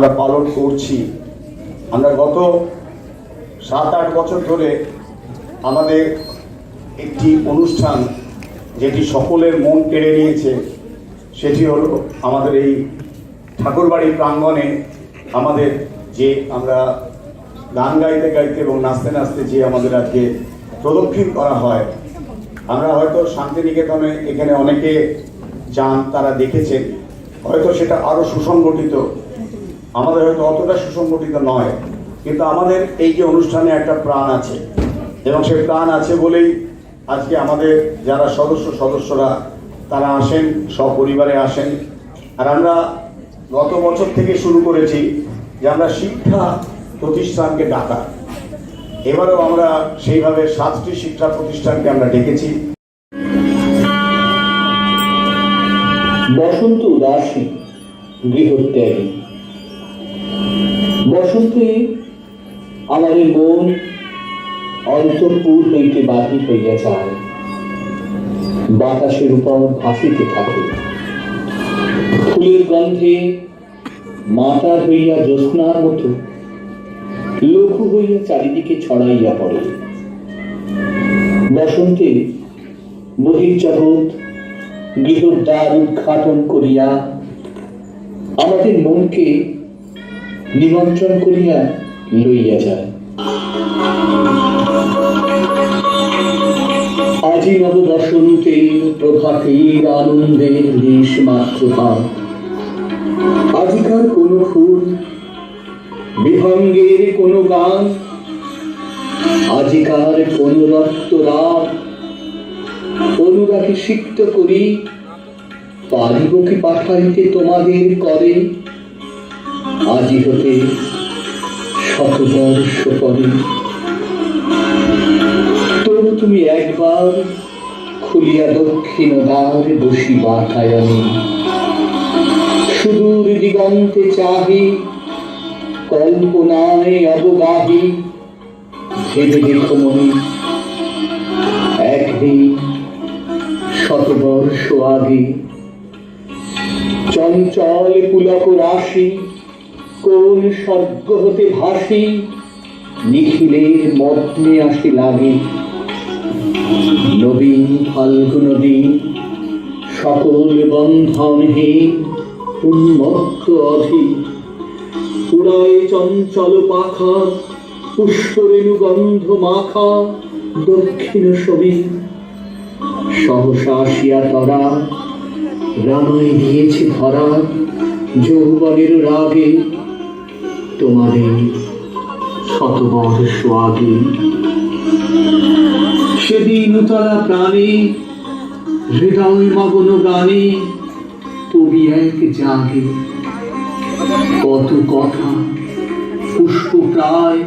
আমরা পালন করছি। আমরা গত 7-8 বছর ধরে আমাদের একটি অনুষ্ঠান যেটি সকলের মন কেড়ে নিয়েছে, সেটি হলো আমাদের এই ঠাকুরবাড়ির প্রাঙ্গণে আমাদের যে আমরা গান গাইতে গাইতে এবং নাচতে নাচতে যে আমাদের আজকে প্রদক্ষিণ করা হয়। আমরা হয়তো শান্তিনিকেতনে এখানে অনেকে যান, তারা দেখেছেন, হয়তো সেটা আরও সুসংগঠিত, আমাদের হয়তো অতটা সুসংগঠিত নয়, কিন্তু আমাদের এই যে অনুষ্ঠানে একটা প্রাণ আছে, এবং সেই প্রাণ আছে বলেই আজকে আমাদের যারা সদস্যরা তারা আসেন, সপরিবারে আসেন। আর আমরা গত বছর থেকে শুরু করেছি যে আমরা শিক্ষা প্রতিষ্ঠানকে ডাকা। এবারেও আমরা সেইভাবে 7টি শিক্ষা প্রতিষ্ঠানকে আমরা ডেকেছি। বসন্ত উদাসী, গৃহত্যাগী। বসন্তে আমাদের মন অন্তঃপুর হইতে বাহির হইয়া যায়, বাতাসের উপর ভাসিতে থাকে, ফুলের গন্ধে মাতার হইয়া জ্যোৎস্নার মতো লঘু হইয়া চারিদিকে ছড়াইয়া পড়ে। বসন্তে বহির্জগৎ গৃহর দ্বার উদ্ঘাটন করিয়া আমাদের মনকে নিমন্ত্রণ করিয়া লইয়া যায়। আজি নব বসন্তের প্রভাতের আনন্দের লেশ মাত্র পান। আজিকার কোন ফুল, বিভঙ্গের কোন গান, আজিকার কোন রক্তরাগ অনুরাগে সিক্ত করি পারিব কি পাঠাইতে তোমাদের করে। আজি হতে শতবর্ষ পরে তবু তুমি একবার খুলিয়া দক্ষিণ দ্বার বসিবা ঠায়ানি। সুদূর দিগন্তে চাহি কল্পনায় অবগাহী, ভেবে দেখো মনে একদিন শতবর্ষ আগে চঞ্চল পুলক রাশি কোন স্বর্গ হতে ভাসি নিখিলের মধ্যে আসি লাগে। নবীন ফাল্গুন দিন সকল বন্ধনহীন উন্মত্ত অধীন, উড়ায় চঞ্চল পাখা পুষ্পরেণু গন্ধ মাখা দক্ষিণ সবী। সহসা আসিয়া তরা রামায় দিয়েছে ধরা যৌবনের রাগে তোমাদের শতবর্ষ আগে। সেদিন উতলা প্রাণে হৃদয় মগ্ন গানে কবি এক জাগে। কত কথা পুষ্প প্রায়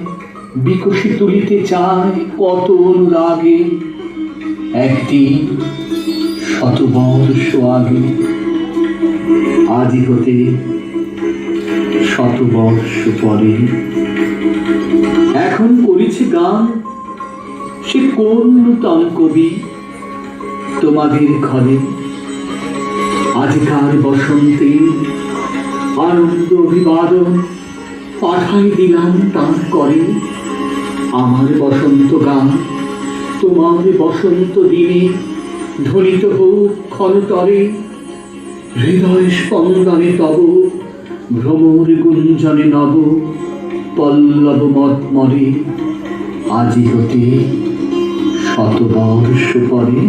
বিকশি তুলিতে চায় কত অনুরাগে, একদিন শতবর্ষ আগে। আজি হতে শতবর্ষ পরে এখন করেছে গান, সে কোন নূতন কবি তোমাদের ঘরে। আজকার বসন্তে আনন্দ অভিবাদন পাঠাই দিলাম তার করে। আমার বসন্ত গান তোমার বসন্ত দিনে ধ্বনিত হোক ক্ষণতরে। হৃদয় স্পন্দনে তব ভ্রমর গুঞ্জনে নব পল্লব মতমরে। আজি হতে শতবর্ষ পরে।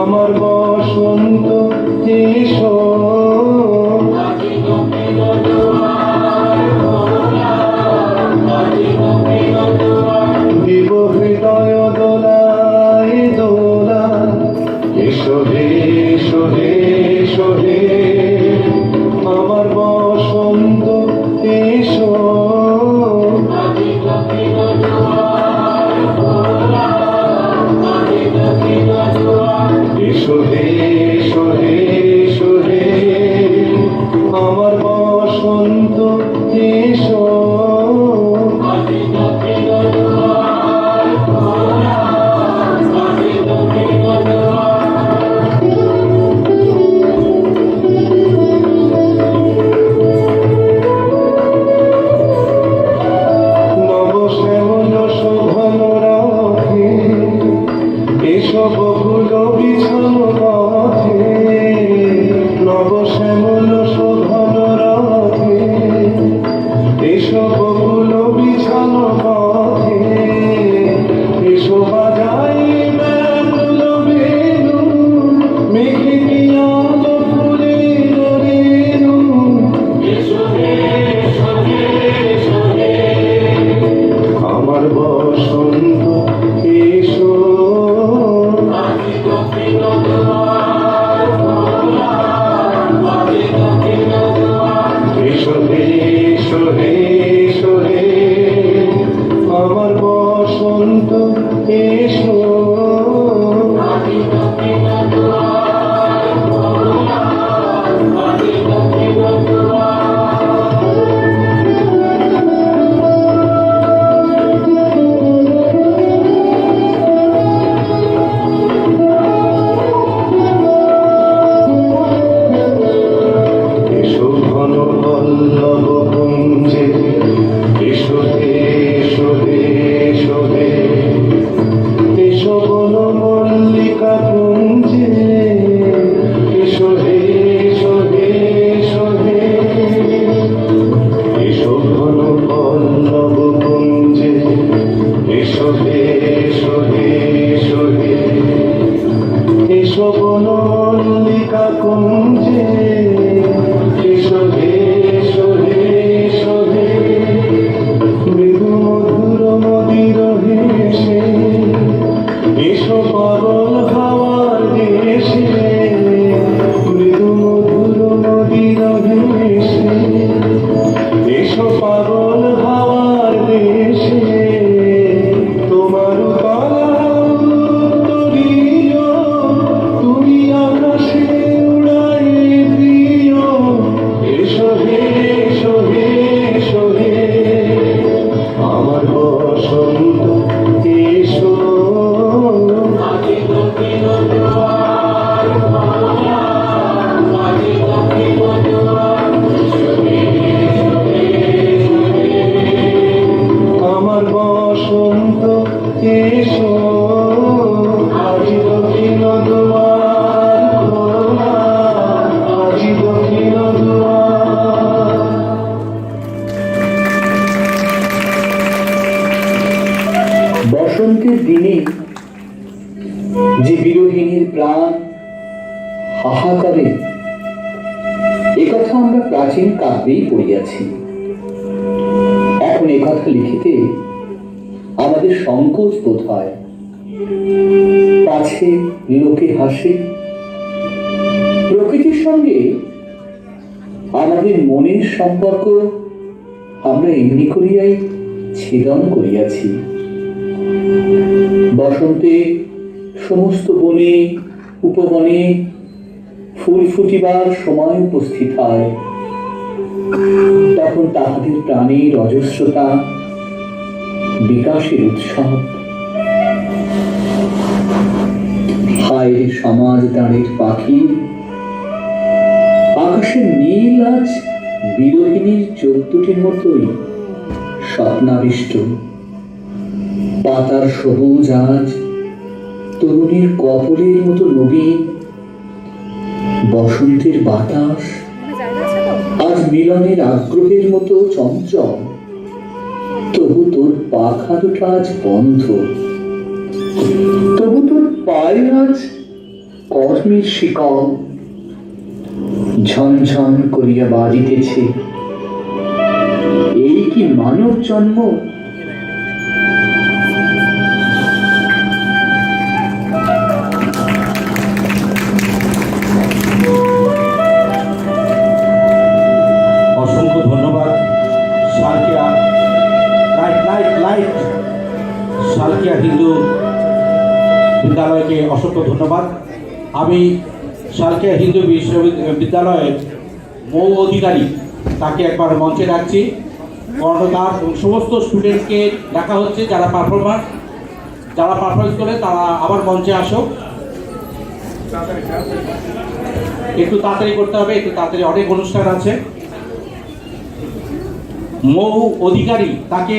আমার বসন্ত এসো। বসন্ত এসো নবশ্যামল শোভন রাধে এসো বকুল বিছান পথে নবশ্যামল শোভন রাধে এসো বকুল বিছান পথে এসো বাজাই ব্যাকুল বেণু মেঘে পিয়াল ফুলের রেণু আমার বসন্ত এসো এসো হে এসো হে এসো হে আমার বসন্ত এসো এসো ঘন পল্লব কুঞ্জে এসো হে এসো হে এসো হে এসো বন মল্লিকা কুঞ্জে এসো হে এসো হে এসো হে এসো ঘন পল্লব কুঞ্জে এসো হে এসো হে এসো হে এসো বন মল্লিকা কুঞ্জে এসো হে এসো হে এসো হে মৃদু মধুর মদির হেসে এসো পাগল হাওয়ার দেশে মৃদু মধুর মদির হেসে এসো পাগল হাওয়ার দেশে তোমার তরীয় তুমি আকাশে উড়াই প্রিয় এসো হে এসো হে এসো হে আমার বসন্ত এসো আমার বসন্ত এসো আজি দক্ষিণ দুয়ার খোলা আজি দক্ষিণ দুয়ার বসন্তের দিনে যে বিরোহিনীর প্রাণ হাহাকারে একথা আমরা প্রাচীন কাব্যেই পড়িয়াছি। এখন একথা লিখিতে আমাদের সংকোচ বোধ হয়, পাছে লোকে হাসে। প্রকৃতির সঙ্গে আমাদের মনের সম্পর্ক আমরা এমনি করিয়াই ছেদন করিয়াছি। বসন্তে সমস্ত বনে উপবনে ফুল ফুটিবার সময় উপস্থিত হয়। তখন তাহাদের প্রাণের অজস্রতা, বিকাশের উৎসব। হায় রে সমাজ দাঁড়ের পাখি, আকাশের নীল আজ বিরোহিনীর চোখ দুটির মতোই স্বপ্নাবিষ্ট। পাতার সবুজ আজ তরুণীর কপলের মতো নবীন। বসন্তের বাতাস আজ মিলনের আগ্রহের মতো চঞ্চল। তবু তোর পাখা দুটো আজ বন্ধ, তবু তোর পায়ে আজ কর্মের শিকল ঝনঝন করিয়া বাজিতেছে। এই কি মানব জন্ম? অসংখ্য ধন্যবাদ সালকিয়া লাইট সালকিয়া হিন্দু বিদ্যালয়কে অসংখ্য ধন্যবাদ। আমি সালকিয়া হিন্দু বিশ্ববিদ্যালয়ের মৌ অধিকারী তাকে একবার মঞ্চে ডাকছি। কর্ণধার এবং সমস্ত স্টুডেন্টকে ডাকা হচ্ছে, যারা পারফরমেন্স করে তারা আবার মঞ্চে আসো। একটু তাড়াতাড়ি করতে হবে, একটু তাড়াতাড়ি, অনেক অনুষ্ঠান আছে। মৌ অধিকারী, তাকে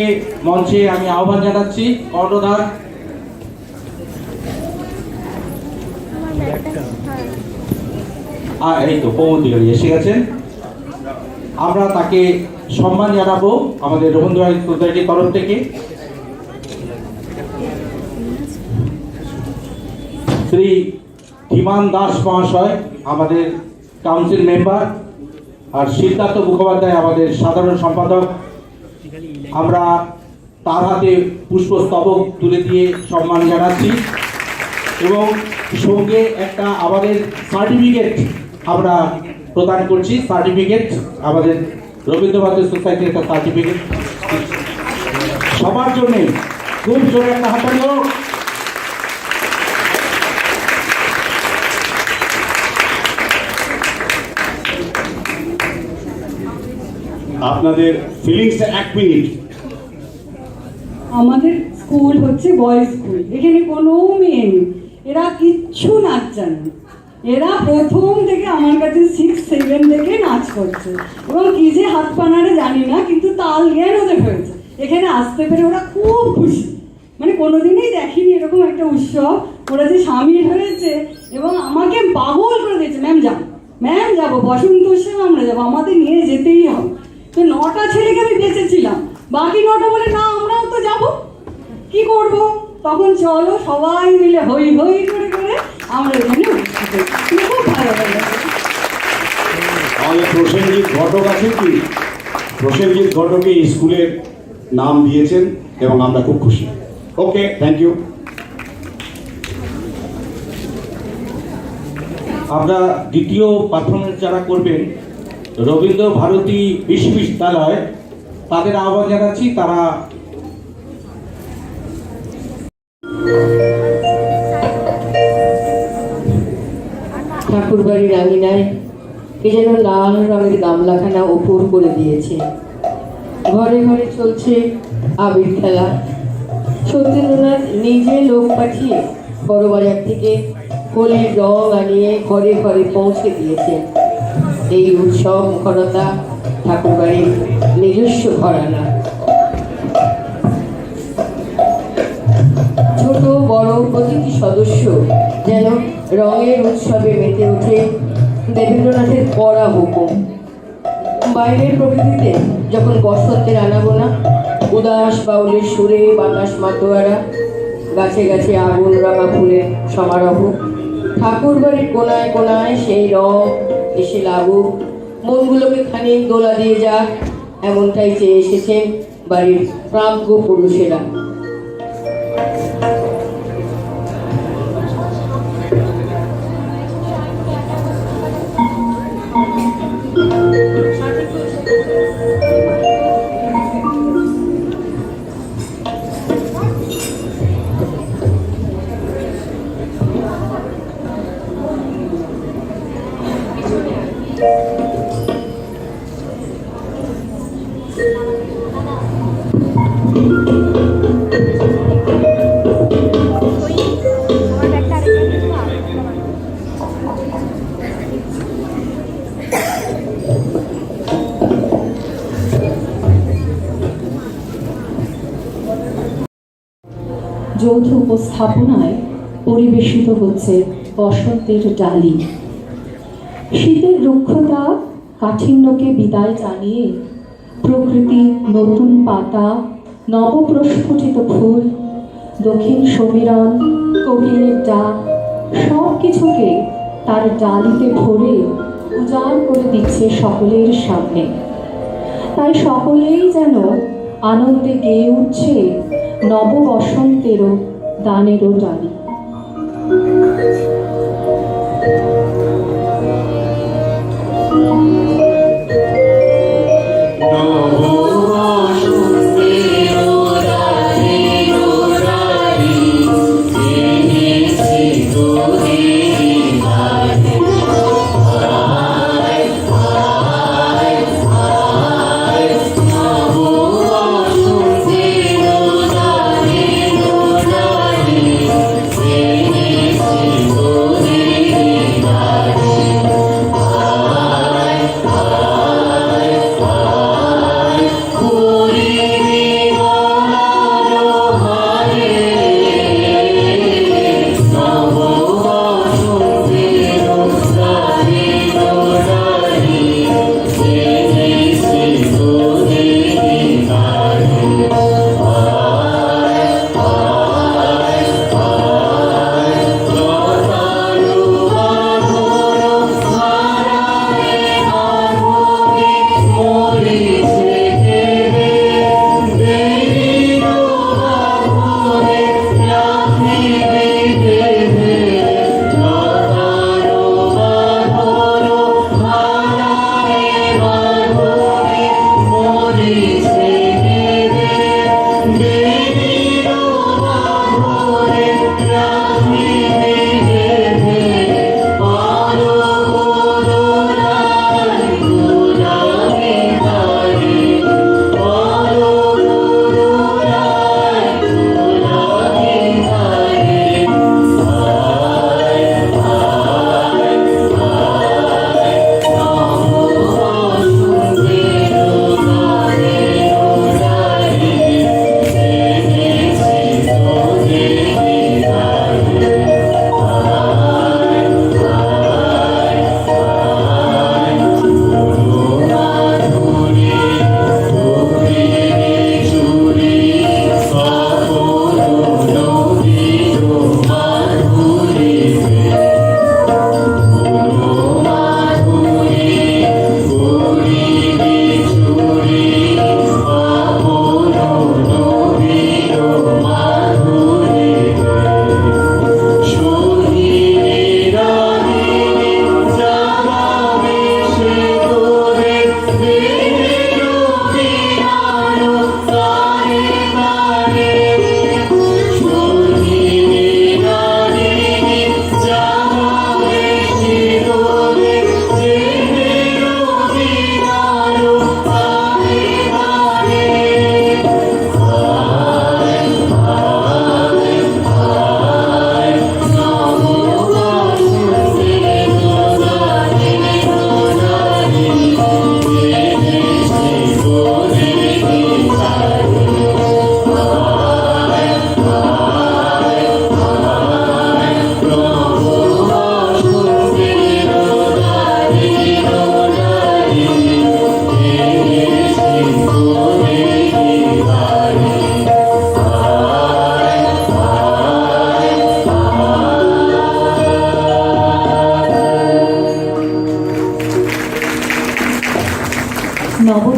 মঞ্চে আমি আহ্বান জানাচ্ছি। কর্ণধার এই তো মৌ অধিকারী এসে গেছেন। আমরা তাকে সম্মান জানাবো আমাদের রবীন্দ্র সোসাইটির তরফ থেকে। শ্রী ধীমান দাস মহাশয় আমাদের কাউন্সিল মেম্বার, আর সিদ্ধার্থ মুখোপাধ্যায় আমাদের সাধারণ সম্পাদক। আমরা তার হাতে পুষ্পস্তবক তুলে দিয়ে সম্মান জানাচ্ছি এবং সঙ্গে একটা আমাদের সার্টিফিকেট আমরা প্রদান করছি। সার্টিফিকেট আমাদের রবীন্দ্রভারতী সোসাইটির একটা সার্টিফিকেট সবার জন্য। খুব জোরে একটা হাততালি হোক। আপনাদের ফিলিংস 1 মিনিট। আমাদের স্কুল হচ্ছে বয়েজ স্কুল, এখানে কোনো মেয়ে নেই, এরা কিচ্ছু নাচ জানে না। এরা প্রথম থেকে আমার কাছে 6-7 থেকে নাচ করছে এবং কি যে হাত পানারে জানি না, কিন্তু তাল জ্ঞান ওদের হয়েছে। এখানে আসতে পেরে ওরা খুব খুশি, মানে কোনোদিনই দেখিনি এরকম একটা উৎসব। ওরা যে সামিল হয়েছে এবং আমাকে পাগল করে দিয়েছে, ম্যাম যাবো বসন্ত উৎসবে আমরা যাবো, আমাদের নিয়ে যেতেই হবে। তো 9টা ছেলেকে আমি বেঁচেছিলাম, বাকি 9টা বলে না আমরাও তো যাব, কি করব? তখন চলো সবাই মিলে হই হই করে করে আমরা এখানে খুব ভালো লাগে। আমাদের প্রসেনজিৎ ঘটক আছে কি? প্রসেনজিৎ ঘটকে স্কুলের নাম দিয়েছেন এবং আমরা খুব খুশি। ওকে, থ্যাংক ইউ। আমরা দ্বিতীয় পারফরমেন্স যারা করবেন রবীন্দ্র ভারতী বিশ্ববিদ্যালয়, তাদের আহ্বান জানাচ্ছি। তারা ঠাকুরবাড়ির আঙিনায় কে যেন লাল রঙের গামলাখানা ওপর করে দিয়েছে। ঘরে ঘরে চলছে আবির খেলা। সত্যেন্দ্রনাথ নিজে লোক পাঠিয়ে বড় বাজার থেকে হোলির রং আনিয়ে ঘরে ঘরে পৌঁছে দিয়েছে। এই উৎসব মুখরতা ঠাকুরবাড়ির নিজস্ব ঘরানা। ছোট বড় প্রতিটি সদস্য যেন রঙের উৎসবে মেতে ওঠে দেবেন্দ্রনাথের কড়া হুকুম। বাইরের প্রকৃতিতে যখন বসন্তের আনাগোনা, উদাস বাউলের সুরে বাতাস মাতোয়ারা, গাছে গাছে আগুন রাঙা ফুলের সমারোহ, ঠাকুরবাড়ির কোনায় কোনায় সেই রং এসে লাগুক, মনগুলোকে খানিক দোলা দিয়ে যাক, এমনটাই চেয়ে এসেছেন বাড়ির প্রাজ্ঞ পুরুষেরা। যৌথ উপস্থাপনায় পরিবেশিত হচ্ছে বসন্তের ডালি। শীতের রুক্ষতা কাঠিন্যকে বিদায় জানিয়ে প্রকৃতি নতুন পাতা, নবপ্রস্ফুটিত ফুল, দক্ষিণ সমীরণ, কোকিলের ডাক সব কিছুকে তার ডালিতে ভরে উজাড় করে দিচ্ছে সকলের সামনে। তাই সকলেই যেন আনন্দে গেয়ে উঠছে নব বসন্তেরও গানেরও ডালি।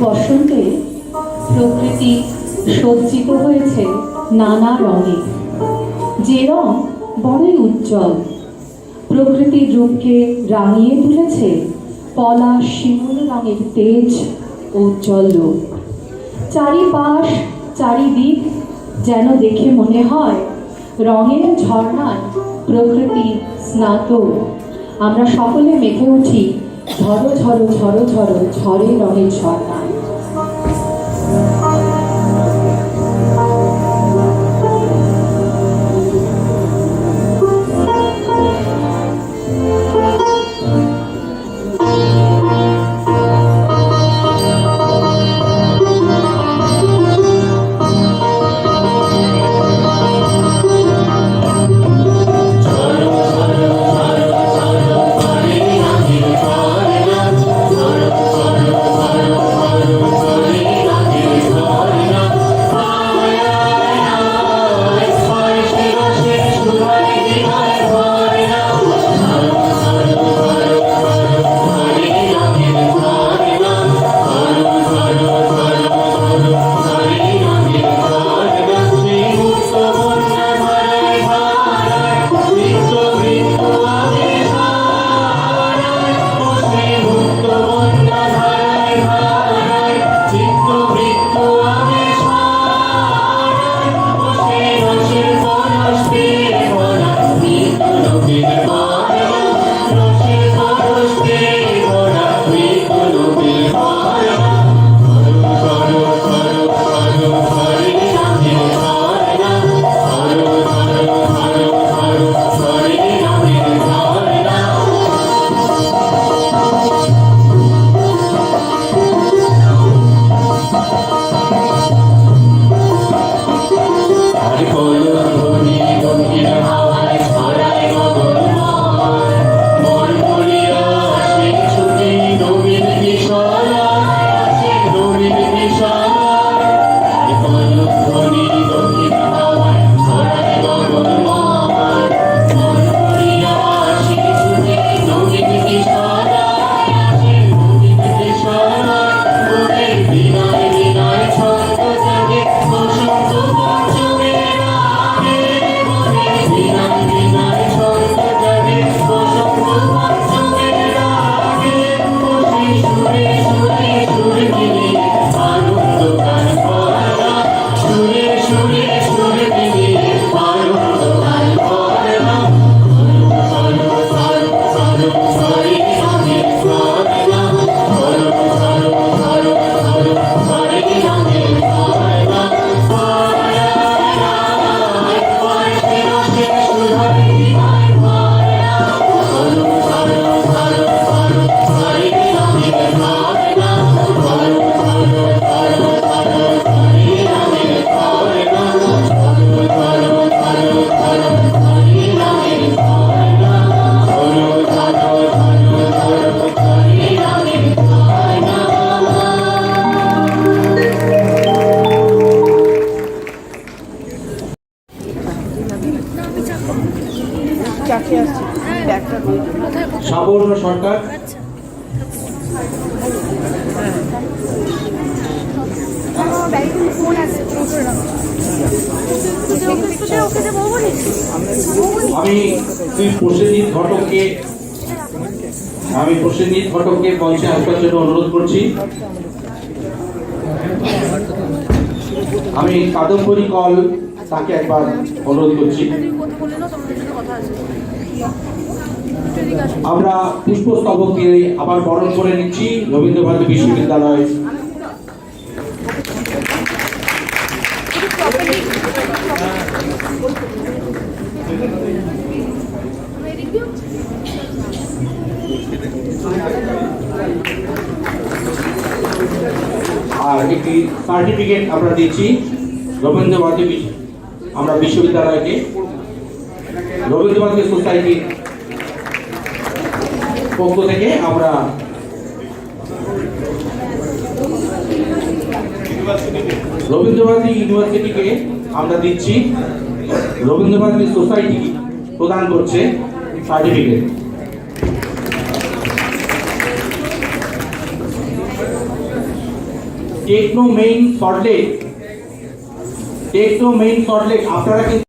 বসন্তে প্রকৃতি সজ্জিত হয়েছে নানা রঙে, যে রং বড়ই উজ্জ্বল। প্রকৃতির রূপকে রাঙিয়ে তুলেছে পলাশ শিমুল রঙের তেজ ঔজ্জ্বল্য। চারিপাশ চারিদিক যেন দেখে মনে হয় রঙের ঝর্ণায় প্রকৃতি স্নাত। আমরা সকলে মেতে উঠি ঝড়ো ঝড়ো ঝড়ো ঝড়ো ঝড়ে রঙের ঝর্ণায়। সাবর্ণ সরকার, আমি প্রসেনজিৎ ঘটককে মঞ্চে আসবার জন্য অনুরোধ করছি। আমি কাদম্বরী কল তাকে একবার অনুরোধ করছি। আমরা পুষ্পস্তবক দিয়ে আবার বরণ করে নিচ্ছি রবীন্দ্রভারতী বিশ্ববিদ্যালয়। আর একটি সার্টিফিকেট আমরা দিচ্ছি রবীন্দ্রভারতী আমরা বিশ্ববিদ্যালয়কে, রবীন্দ্রভারতী সোসাইটির পক্ষ থেকে আমরা রবীন্দ্রভারতী ইউনিভার্সিটিকে আমরা দিচ্ছি, রবীন্দ্রভারতী সোসাইটি প্রদান করছে সার্টিফিকেট। টেকনো মেইন সল্টলেক, আপনারা কিন্তু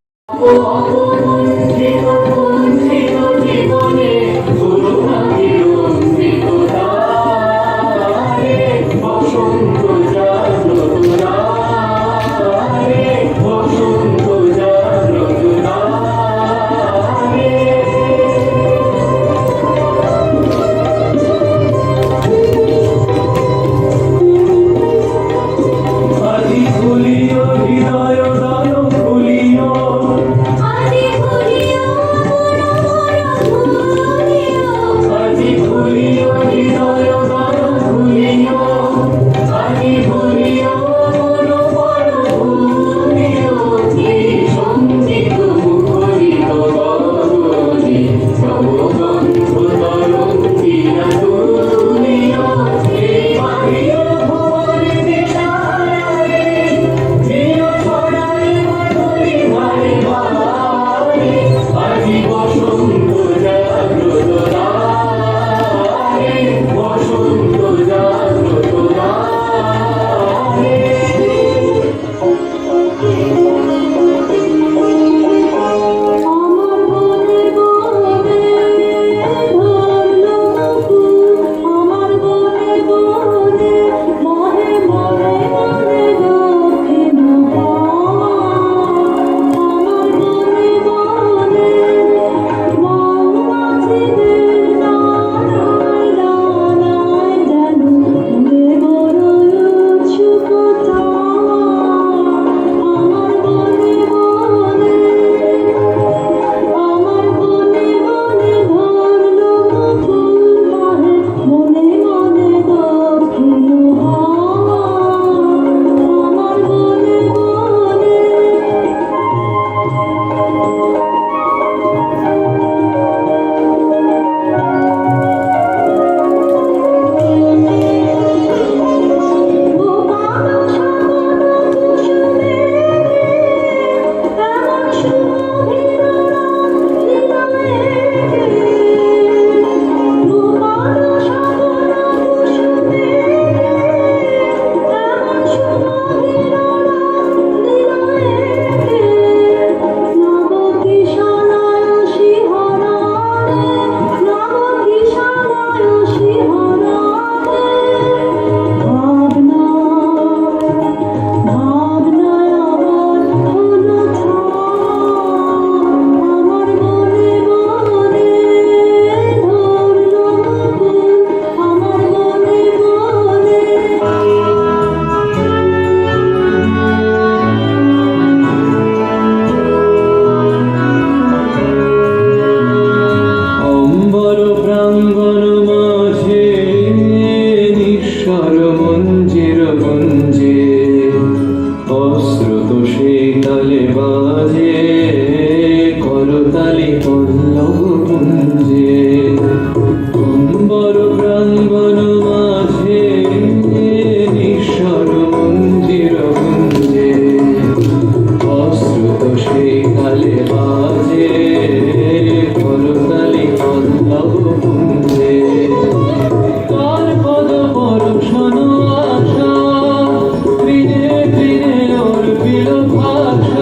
ভাষা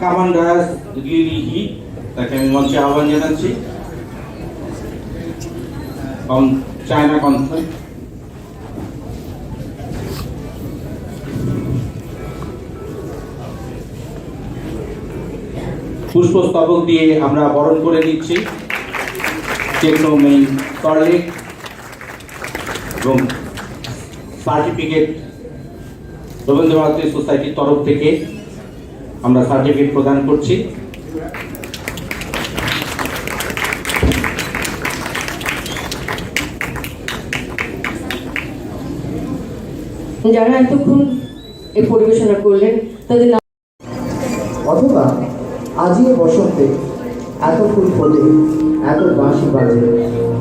কামান রায়াস গিরিহি, তাকে আমি মঞ্চে আহ্বান জানাচ্ছি। চায়না কনফারেন্স পুষ্পস্তবক দিয়ে আমরা বরণ করে দিচ্ছি টেকনো মেইন টয়লেট এবং সার্টিফিকেট রবীন্দ্র ভারতী সোসাইটির তরফ থেকে আমরা সার্টিফিকেট প্রদান করছি। যারা এতক্ষণ এই পরিবেশনা করলেন তাদের নাম অথবা আজই এ বসন্তে এত ফুল ফোটে, এত বাঁশি বাজে,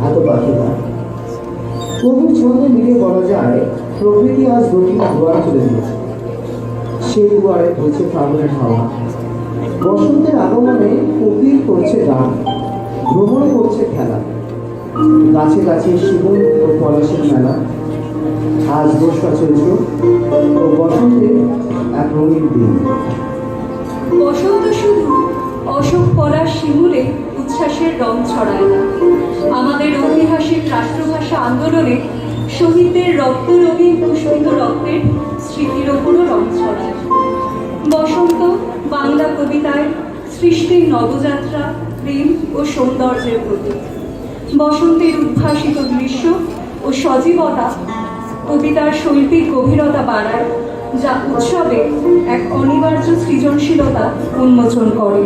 এত পাখি গায়। কবির ছন্দে মিলে বলা যায় প্রকৃতি আজ দক্ষিণ দুয়ার তুলে দিয়েছে। সেই দুয়ারে বইছে ফাগুনের হাওয়া। বসন্তের আগমনে কবির করছে গান, ভ্রমণ করছে খেলা। গাছে গাছে শিমুল ও পলাশের মেলা। আজ 2রা চৈত্র ও বসন্তের এক রঙিন দিন। বসন্ত শুধু অশোক পলাশ শিমুলে উচ্ছ্বাসের রং ছড়ায় না, আমাদের ঐতিহাসিক রাষ্ট্রভাষা আন্দোলনে শহীদদের রক্তরঙিন পুষ্পিত রক্তের স্মৃতির ওপরও রং ছড়ায়। বসন্ত বাংলা কবিতায় সৃষ্টির নবযাত্রা, প্রেম ও সৌন্দর্যের প্রতীক। বসন্তের উদ্ভাসিত দৃশ্য ও সজীবতা কবিতার শৈল্পিক গভীরতা বাড়ায়, যা উৎসবে এক অনিবার্য সৃজনশীলতা উন্মোচন করে।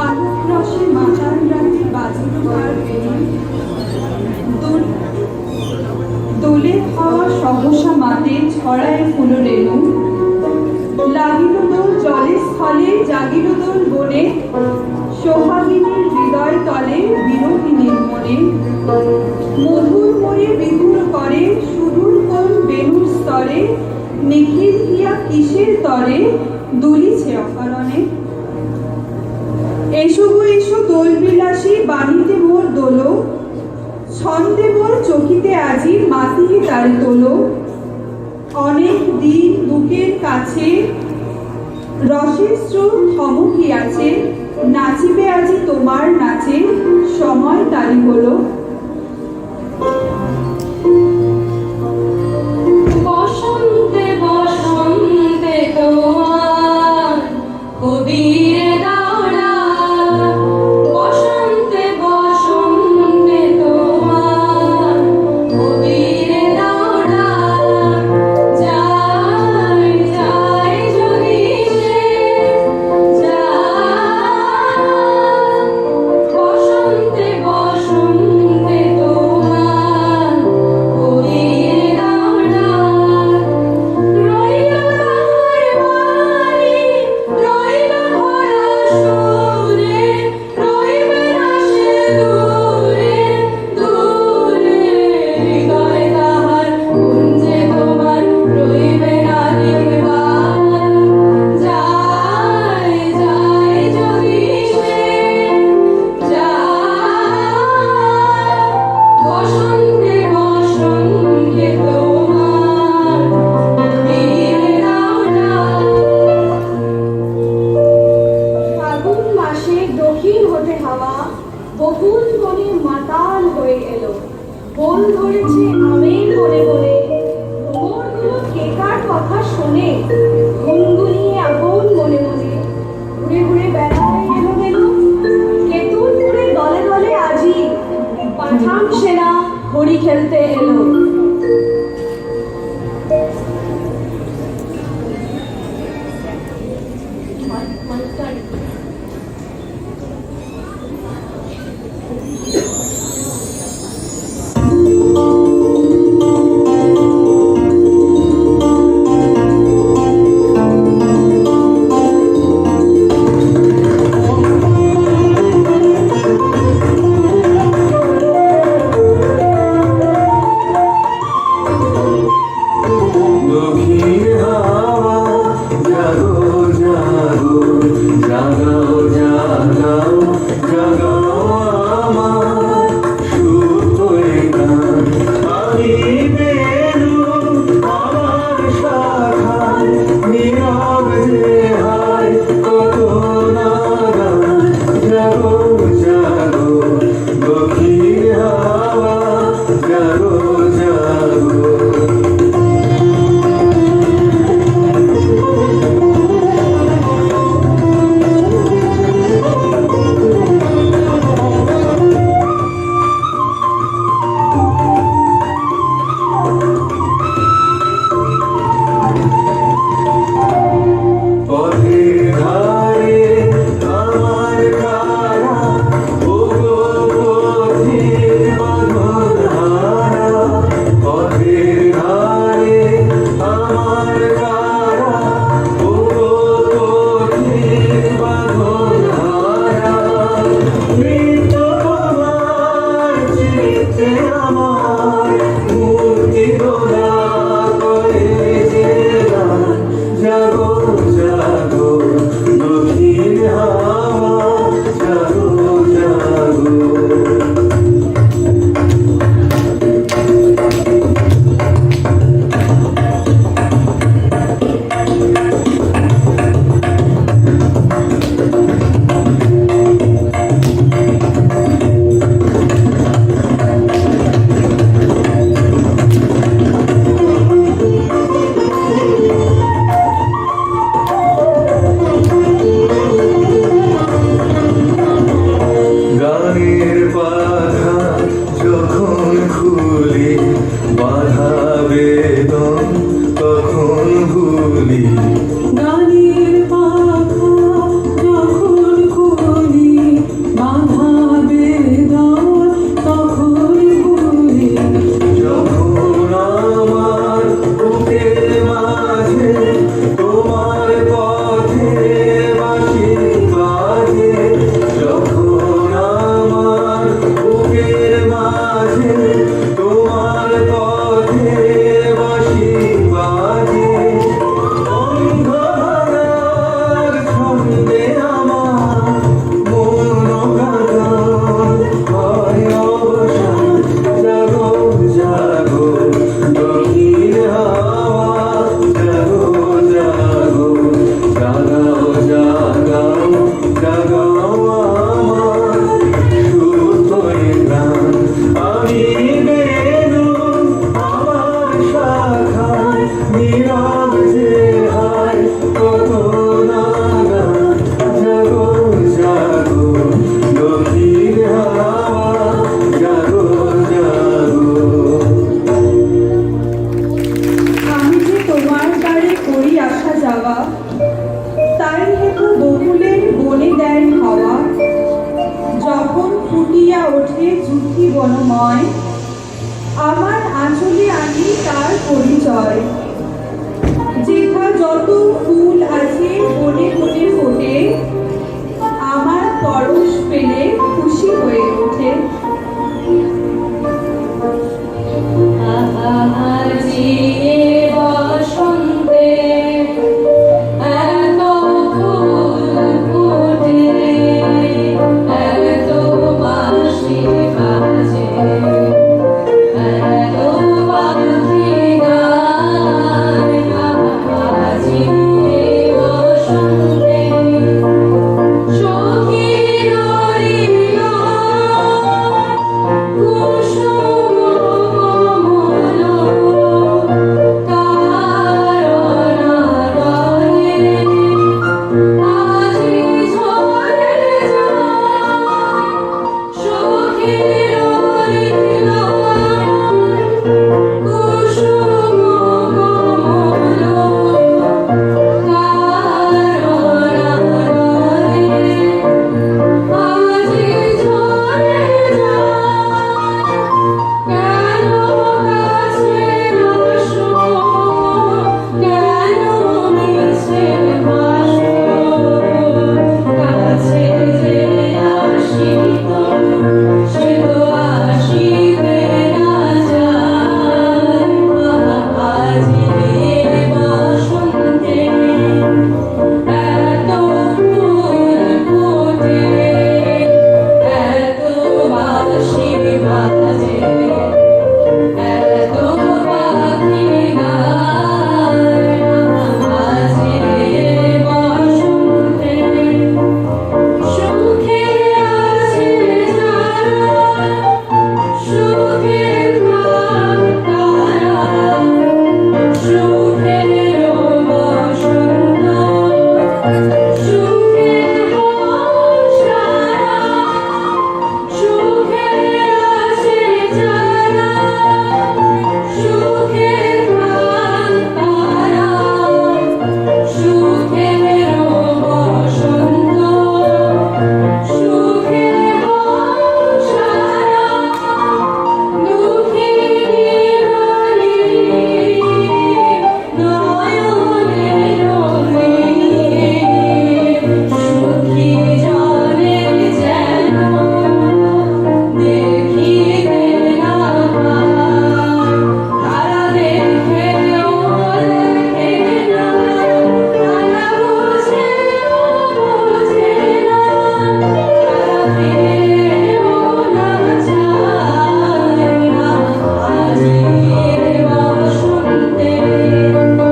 আলোক রসে মাতার রাতে বাজিল কার বেণী, দোলে হওয়া সহসা মাতে ছড়ায় ফুল রেণু। লাগিল দোল জলে স্থলে, জাগিল দোল বনে, সোহাগিনীর হৃদয় তলে বিরোহিনীর মনে। মধুর মরে বিধুর করে সুদূর কোন বেণুর স্তরে, নিখিল হিয়া কিসের তরে দুলিছে অকারণে। এসো গো এসো দোল বিলাসী বাণীতে মোর দোলো, ছন্দে মোর চকিতে আজি মাতিয়ে তার তোলো। অনেক দিন বুকের কাছে রসের স্রোত থমকিয়াছে, নাচিবে আজি তোমার নাচে সময় তারি হলো। বসন্তে বসন্তে তোমার কবির দাওরা, বসন্তে বসন্তে তোমার কবির দাওরা। যাই যাই যদি সে যায়, বসন্তে বসন্তে তোমার কবির দাওরা। রইল তাহার বাড়ি, রইল ভরা সুরে, রইবে না সে দূরে দূরে। হৃদয় তাহার কুঞ্জে তোমার রইবে না নির্বাণ। যাই যাই যদি সে যায়, বসন্তে বসন্তে তোমার কবির দাওরা। ফাগুন মাসে দক্ষিণ হতে হাওয়া বকুল বনে মাতাল হয়ে এলো। বন ধরেছে আমের বনে বনে, ভ্রমরগুলো কেকার কথা শোনে। ঘুমগুলিয়ে আপন মনে মনে ঘুরে ঘুরে বেড়ায় এলো মেলো। কেতুলপুরে দলে দলে আজি পাঠান সেনা হরি খেলতে এলো। দক্ষিণ হাওয়া জাগো জাগো, জাগাও জাগাও জাগাও আমার সুতোয় গান। আমি বেনু আমার শাখায় নীরব যে হায় যখন ফুটিয়া ওঠে যুক্তি বনময়, আমার আঁচলে আনি তার পরিচয়। যেথা যত ফুল আছে বনে বনে ফোটে, আমার পরশ পেলে খুশি হয়ে ওঠে। বসন্তে এত ফুল ফোটে, এত বাঁশি বাজে, এত পাখি গায়, আজি বসন্তে সখীর কুসুম কমল কারণে আজি ঝরে যায় সখীর কুসুম কমল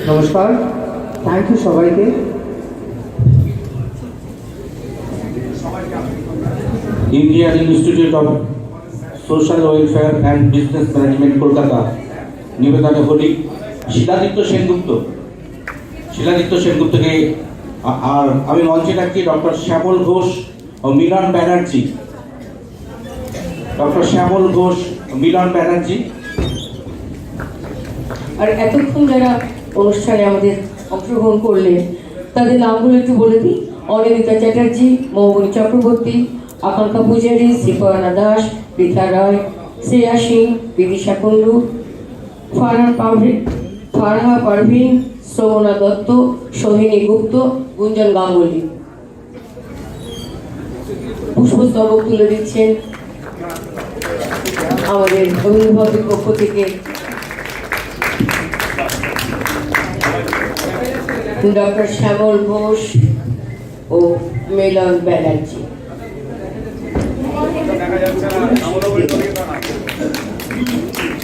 নমস্কার, থ্যাংক ইউ সবাইকে। Indian institute of social welfare and business management Kolkata নিবেদনে হলি শিলাদিত্য সেনগুপ্তকে আর আমি মঞ্চে ডাকছি ডক্টর শ্যামল ঘোষ ও মিলন ব্যানার্জি। ডক্টর শ্যামল ঘোষ, মিলন ব্যানার্জি। আর এতক্ষণ যারা অনুষ্ঠানে আমাদের অংশগ্রহণ করলেন তাদের নামগুলো একটু বলে দিই। অনিন্দিতা চ্যাটার্জি, মৌবনী চক্রবর্তী, আকাঙ্ক্ষা পূজারী, শ্রীপয়না দাস, পৃথা রায়, শ্রেয়া সিং, বিদিশা কুণ্ডু, ফারহা পারভিন, শ্রবণা দত্ত, সোহিনী গুপ্ত, গুঞ্জন গাঙ্গুলি। পুষ্পস্তবক তুলে দিচ্ছেন আমাদের অভিভাবকের পক্ষ থেকে ডক্টর শ্যামল ঘোষ ও Milan Banerjee.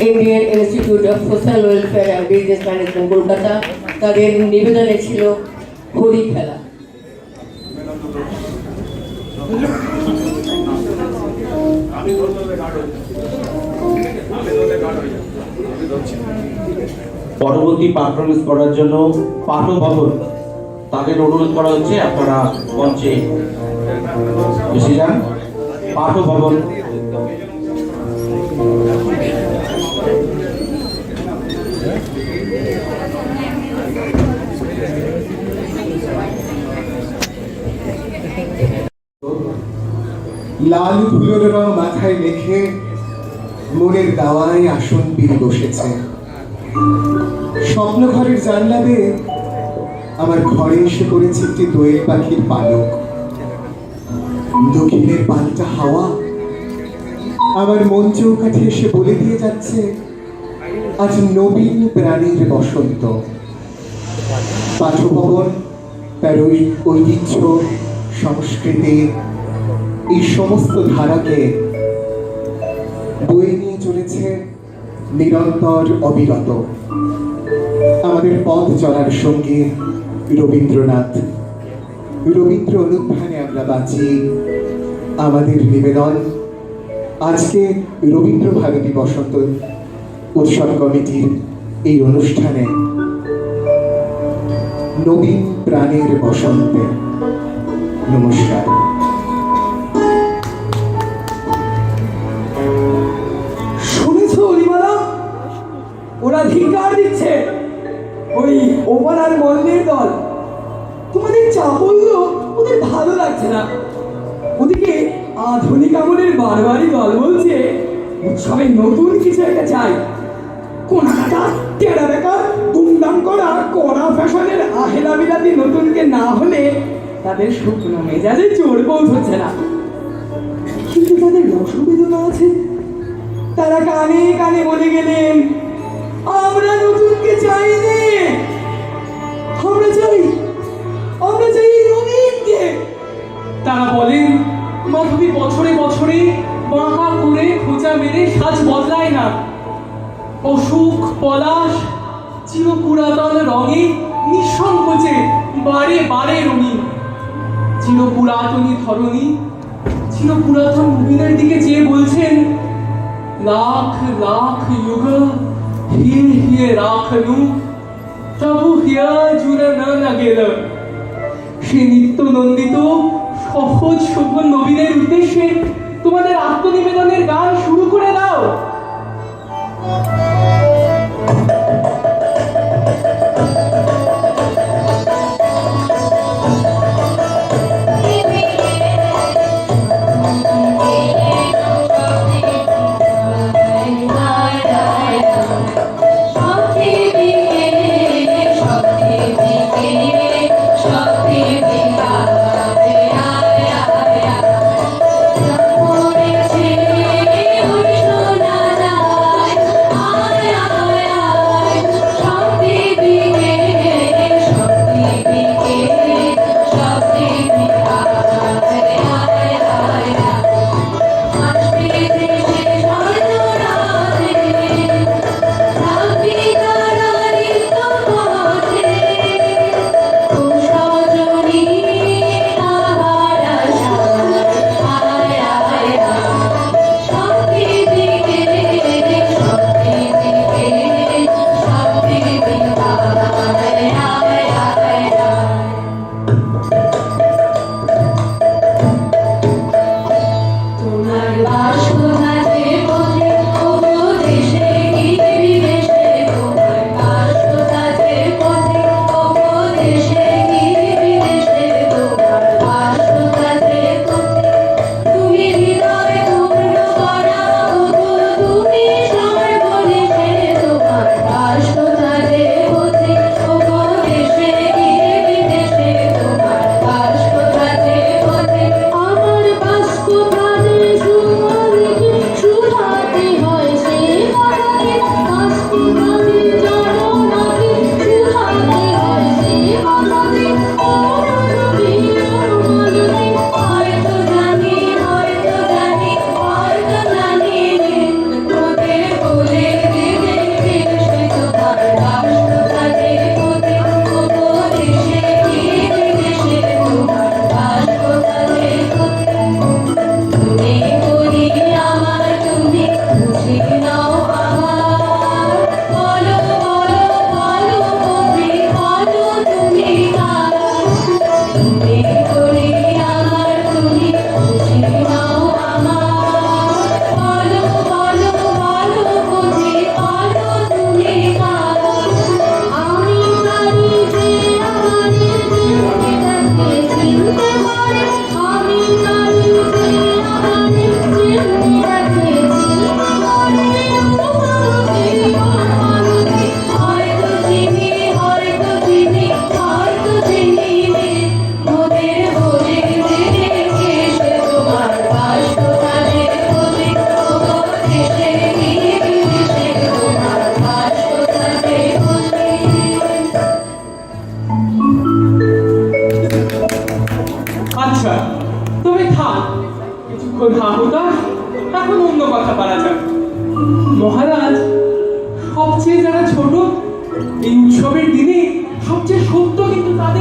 Indian institute of social welfare and business management Kolkata, তাদের নিবেদনে ছিল হোলি খেলা। পরবর্তী পারফরমেন্স করার জন্য পাঠভবন তাদের অনুরোধ করা হচ্ছে, আপনারা মঞ্চে এসে যান। পাঠভবন লাল ধুলোর রং মাথায় মেখে মনের দাওয়ায় আসন পেয়ে বসেছে। স্বপ্নঘরের জানলা দিয়ে আমার ঘরে এসে পড়েছে একটি দোয়েল পাখির পালক। দক্ষিণের পাল্টা হাওয়া আমার মন চৌকাঠে এসে বলে দিয়ে যাচ্ছে আজ নবীন প্রাণীর বসন্ত। পাঠভবন তার ঐতিহ্য, সংস্কৃতি, এই সমস্ত ধারাকে বয়ে নিয়ে চলেছে নিরন্তর অবিরত। আমাদের পথ চলার সঙ্গে রবীন্দ্রনাথ, রবীন্দ্র অনুধ্যানে আমরা বাঁচি। আমাদের নিবেদন আজকে রবীন্দ্র ভারতী বসন্ত উৎসব কমিটির এই অনুষ্ঠানে নবীন প্রাণের বসন্তে। নমস্কার। শুনেছ অলিমালা, ওরা ধিক্কার দিচ্ছে, ওই ওপারার মল্লের দল। তোমাদের চা বললো ওদের ভালো লাগছে না। ওদিকে আধুনিক আমলের বারবারই দল বলছে উৎসবে নতুন কিছু একটা চাই। কোনাকাটা টেরা বেকার দুমদাম করা কড়া ফ্যাশনের আহেলা বিলাতি নতুনকে না হলে তাদের শুকনো মেজাজে জোর পৌঁছচ্ছে না। কিন্তু তাদের রসবেদনা আছে। তারা কানে কানে বলে গেলেন আমরা নতুনকে চাই নে, আমরা চাই নবীনকে। তারা বলেন মাধবী বছরে বছরে বাঁকা করে খোঁচা মেরে সাজ বদলায় না। অসুখ পলাশ চিরপুরাতন রঙে নিঃসংকোচে বারে বারে রঙিন। চিরপুরাতনী ধরণী চিরপুরাতন নবীনের দিকে চেয়ে বলছেন লাখ লাখ युग হিয়ে হিয়ে রাখলু তবু হিয়া জুড়ে না গেল। সে নিত্য নন্দিত সহজ শোভন নবীনের উদ্দেশ্যে তোমাদের আত্মনিবেদনের গান শুরু করে দাও। সোনা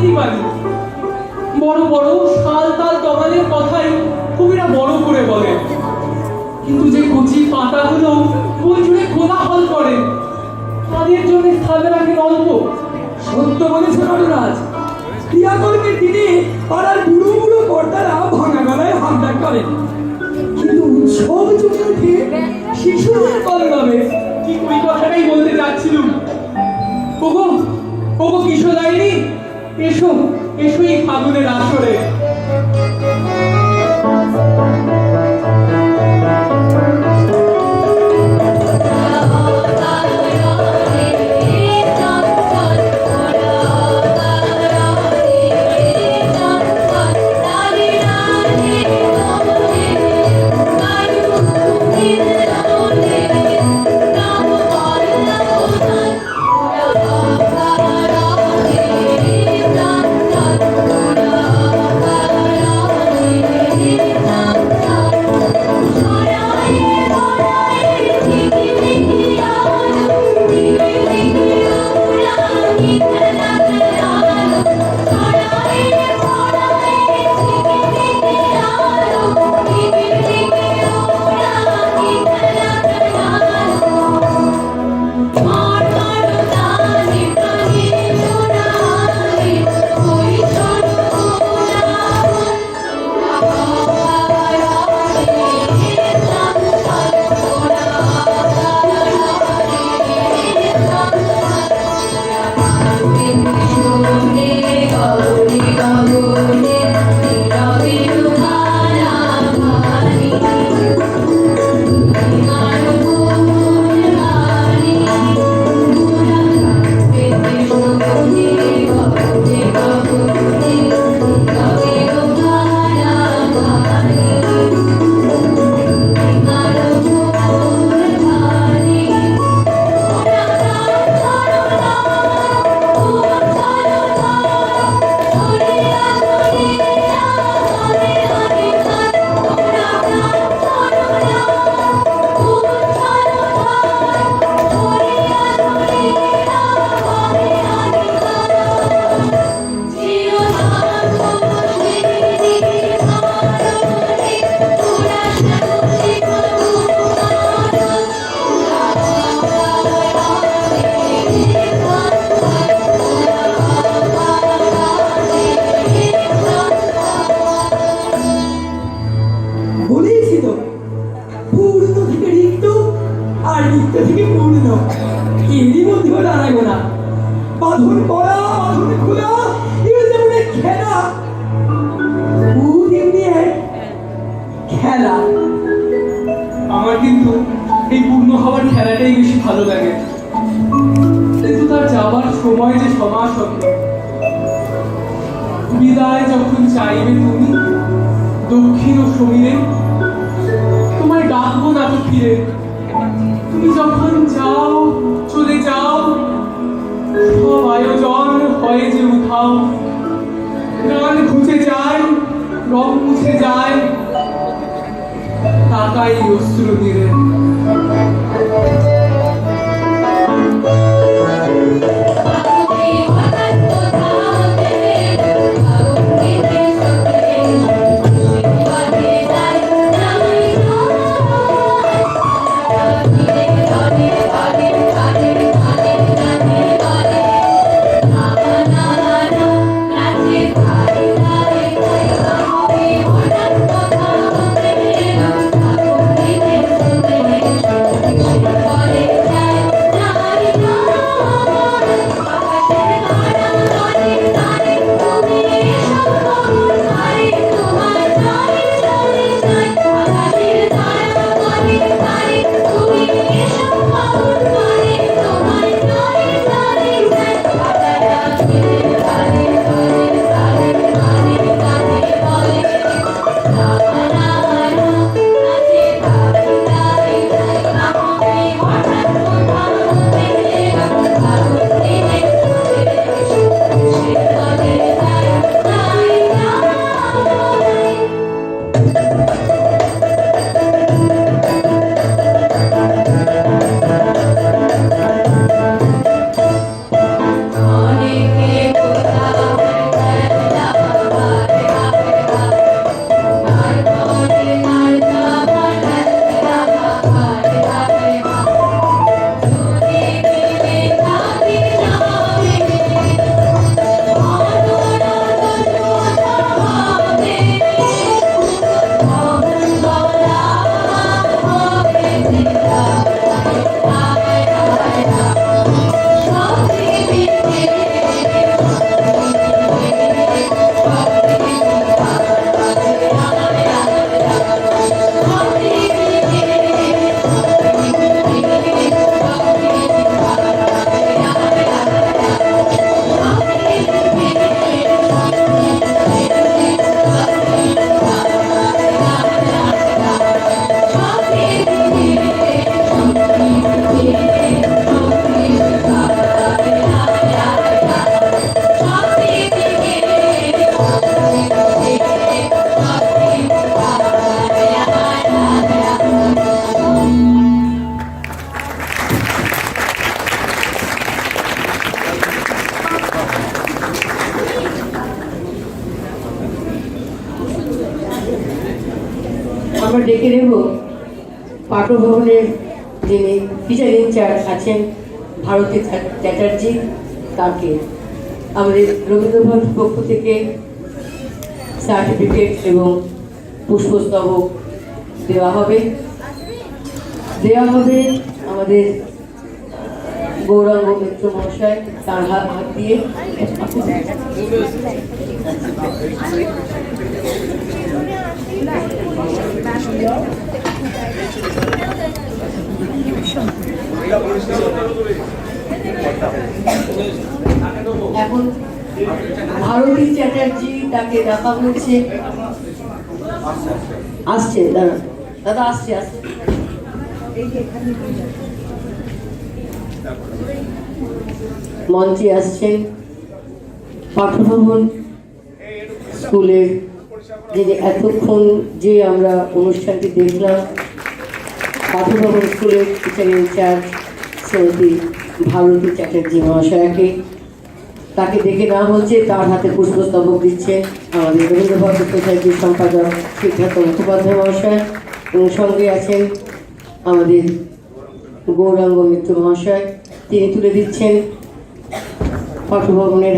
ভাঙিনি পারি। বড় বড় শাল তাল তমালের কথাই কবিরা বড় করে বলেন, কিন্তু যে কচি পাতাগুলো বন জুড়ে কোলাহল করে তাদের জন্য স্থানে রাখেন অল্প। সত্য বলেছে নটরাজ, ক্রিয়াকর্মের দিনে পাড়ার বুড়ো বুড়ো কর্তারা ভাঙা গলায় হাত ডাক করেন, কিন্তু উৎসব জমে উঠে শিশুদের কলরবে। ঠিক ওই কথাটাই বলতে যাচ্ছিলুম। ওগো ওগো কিশোরাইনি, এসো এসো এই ফাগুনের আসরে। আমার কিন্তু এই পূর্ণ হওয়ার খেলাটাই বেশি ভালো লাগে, কিন্তু তার যাবার সময় যে সমাসন্ন। বিদায় যখন চাইবে তুমি দক্ষিণ ও সমীরে, তোমায় ডাকবো না তো ফিরে। তুমি যখন যাও চলে যাও, সব আয়োজন হয় যে উঠাও। গান ঘুচে যায়, রং মুছে যায়, তাকাই অশ্রু দিলে। Bye. আমরা ডেকে নেব পাঠভবনের যিনি টিচার ইনচার্জ আছেন ভারতী চ্যাটার্জি, তাকে আমাদের রবীন্দ্রভারতীর পক্ষ থেকে সার্টিফিকেট এবং পুষ্পস্তবক দেওয়া হবে আমাদের গৌরাঙ্গ মিত্র মহাশয় তার হাত দিয়ে। এখন ভারতী চ্যাটার্জি তাকে ডাকা হয়েছে, আসছে দাদা, দাদা আসছে আসছে। মঞ্চে আসছেন পাঠভবন স্কুলের যিনি এতক্ষণ যে আমরা অনুষ্ঠানটি দেখলাম, পাঠভবন স্কুলের টিচার ইনচার্জ শ্রীমতী ভারতী চ্যাটার্জি মহাশয়াকে। তাকে দেখে নেওয়া হচ্ছে, তার হাতে পুষ্পস্তবক দিচ্ছে আমাদের রবীন্দ্রভারতী সোসাইটির সম্পাদক সিদ্ধার্থ মুখোপাধ্যায় মহাশয়, এবং সঙ্গে আছেন আমাদের গৌরাঙ্গ মিত্র মহাশয়। তিনি তুলে দিচ্ছেন পাঠভবনের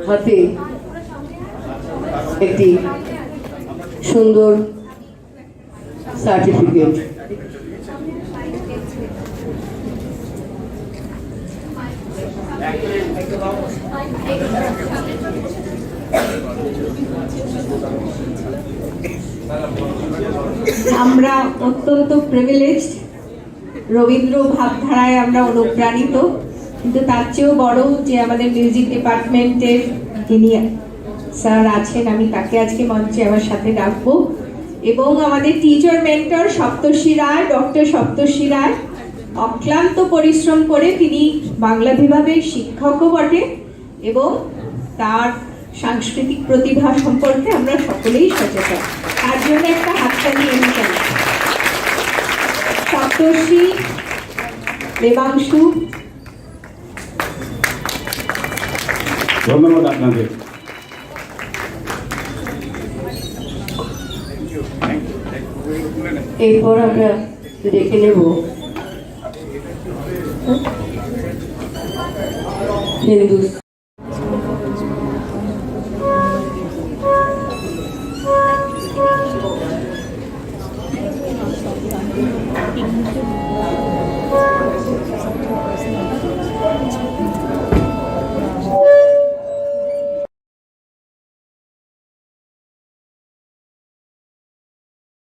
হাতে একটি সুন্দর সার্টিফিকেট। আমরা অত্যন্ত প্রিভিলেজড, রবীন্দ্র ভাবধারায় আমরা অনুপ্রাণিত, কিন্তু তার চেয়েও বড় যে আমাদের মিউজিক ডিপার্টমেন্টের যিনি স্যার আছেন, আমি তাকে আজকে মঞ্চে আমার সাথে ডাকবো, এবং আমাদের টিচার মেন্টর সপ্তর্ষি রায়, ডক্টর সপ্তর্ষি রায় অক্লান্ত পরিশ্রম করে তিনি বাংলা বিভাগের শিক্ষকও বটে, এবং তার সাংস্কৃতিক প্রতিভা সম্পর্কে আমরা সকলেই সচেতন। তার জন্য একটা হাততালি আমি চাই। সপ্তর্ষি, দেবাংশু, ধন্যবাদ আপনাদের। এরপর আমরা দেখে নেব হিন্দু